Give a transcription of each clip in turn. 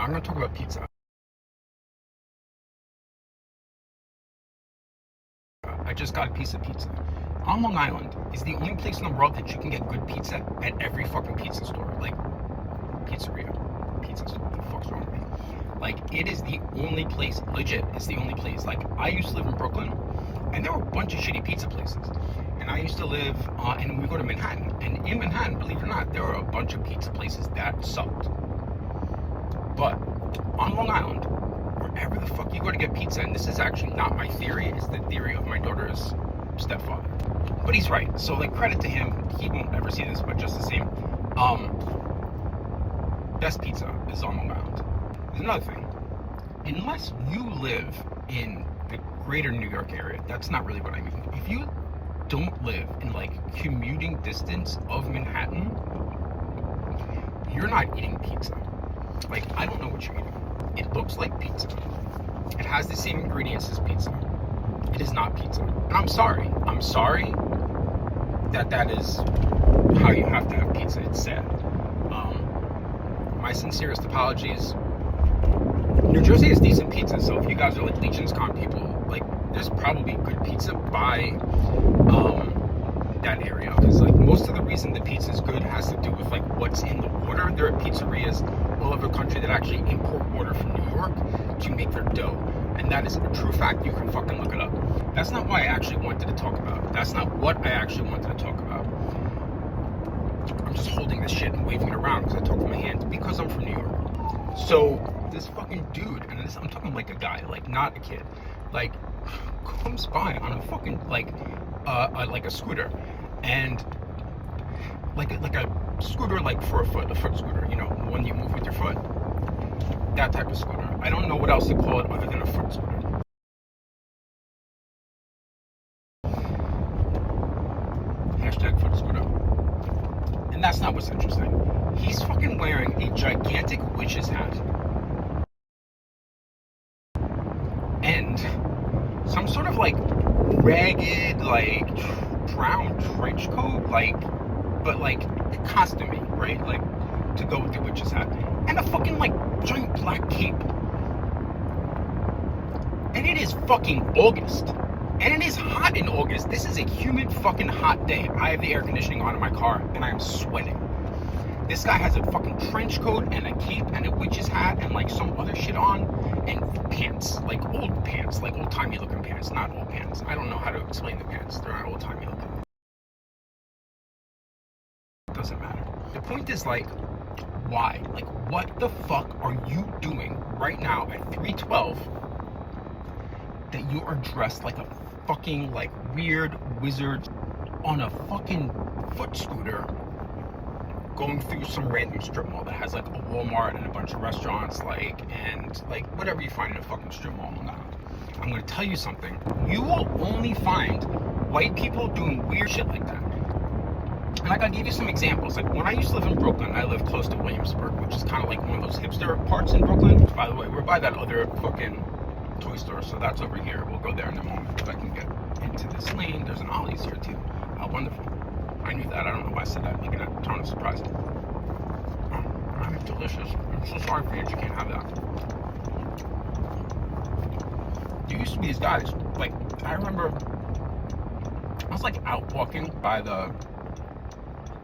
I'm going to talk about pizza. I just got a piece of pizza. On Long Island is the only place in the world that you can get good pizza at every fucking pizza store. Like, pizzeria. Pizza store. What the fuck's wrong with me? Like, it is the only place, legit, it's the only place. Like, I used to live in Brooklyn, and there were a bunch of shitty pizza places. And I used to live, and we go to Manhattan. And in Manhattan, believe it or not, there were a bunch of pizza places that sucked. But on Long Island, wherever the fuck you go to get pizza, and this is actually not my theory, it's the theory of my daughter's stepfather. But he's right. So, like, credit to him. He won't ever see this, but just the same. Best pizza is on Long Island. There's another thing. Unless you live in the greater New York area, that's not really what I mean. If you don't live in, like, commuting distance of Manhattan, you're not eating pizza. Like, I don't know what you're eating. It looks like pizza. It has the same ingredients as pizza. It is not pizza. And I'm sorry. I'm sorry that is how you have to have pizza. It's sad. My sincerest apologies. New Jersey has decent pizza, so if you guys are like Legion's Con people, like, there's probably good pizza by that area, because like most of the reason the pizza is good has to do with like what's in the water. There are pizzerias all over the country that actually import water from New York to make their dough, and that is a true fact. You can fucking look it up. That's not why I actually wanted to talk about it. That's not what I actually wanted to talk about. I'm just holding this shit and waving it around because I talk with my hands because I'm from New York. So this fucking dude, and this, I'm talking like a guy, like not a kid, like comes by on a fucking like a scooter, and like a scooter like for a foot scooter, you know, when you move with your foot, that type of scooter. I don't know what else to call it other than a foot scooter. Hashtag foot scooter. And that's not what's interesting. He's fucking wearing a gigantic witch's hat and some sort of like ragged, like brown trench coat, like, but like costumey, right? Like to go with the witch's hat, and a fucking like giant black cape. And it is fucking August. And it is hot in August. This is a humid fucking hot day. I have the air conditioning on in my car and I am sweating. This guy has a fucking trench coat and a cape and a witch's hat and like some other shit on, and pants, like old-timey looking pants, not old pants. I don't know how to explain the pants. They're not old-timey looking. It doesn't matter. The point is, like, why? Like, what the fuck are you doing right now at 3:12 that you are dressed like a fucking like weird wizard on a fucking foot scooter going through some random strip mall that has like a Walmart and a bunch of restaurants, like, and like whatever you find in a fucking strip mall in Long Island? I'm gonna tell you something. You will only find white people doing weird shit like that. And like, I'll give you some examples. Like, when I used to live in Brooklyn, I lived close to Williamsburg, which is kind of like one of those hipster parts in Brooklyn. By the way, we're by that other fucking toy store, so that's over here. We'll go there in a moment if I can get into this lane. There's an Ollie's here too. How wonderful. I knew that. I don't know why I said that. Like in a tone of surprise. Oh, it's delicious. I'm so sorry for you that you can't have that. There used to be these guys, like, I remember I was like out walking by the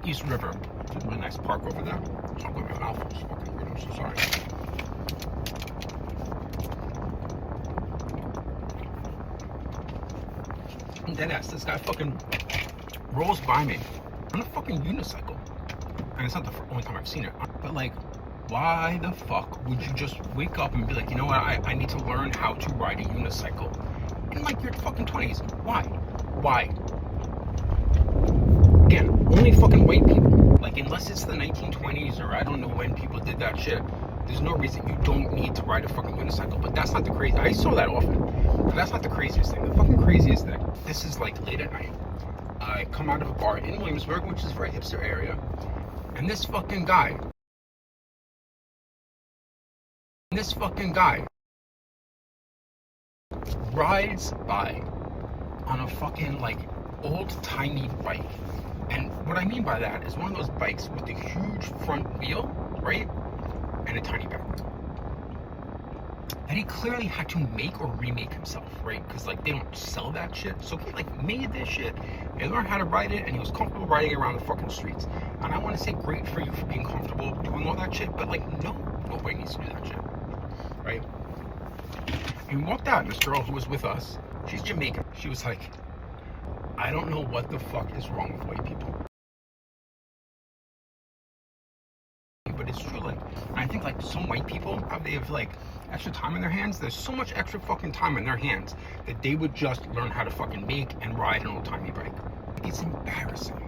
East River. There's a really nice park over there. Oh, my mouth is fucking weird. I'm so sorry. I'm dead ass. This guy fucking rolls by me on a fucking unicycle. And it's not the only time I've seen it. But like, why the fuck would you just wake up and be like, you know what, I need to learn how to ride a unicycle in like your fucking 20s? Why? Why? Again, only fucking white people. Like, unless it's the 1920s or I don't know when people did that shit, there's no reason you don't need to ride a fucking unicycle. But that's not the crazy. I saw that often. But that's not the craziest thing. The fucking craziest thing, this is like late at night. I come out of a bar in Williamsburg, which is a very hipster area, and this fucking guy rides by on a fucking like old-timey bike. And what I mean by that is one of those bikes with the huge front wheel, right? And a tiny back wheel. that he clearly had to make or remake himself, right? Because like they don't sell that shit. So he like made this shit and learned how to ride it, and he was comfortable riding around the fucking streets. And I want to say great for you for being comfortable doing all that shit, but like nobody needs to do that shit, right? And we walked out, and this girl who was with us, she's Jamaican. She was like, I don't know what the fuck is wrong with white people. But it's true, like, I think like some white people, they have like extra time in their hands. There's so much extra fucking time in their hands that they would just learn how to fucking make and ride an old-timey bike. It's embarrassing.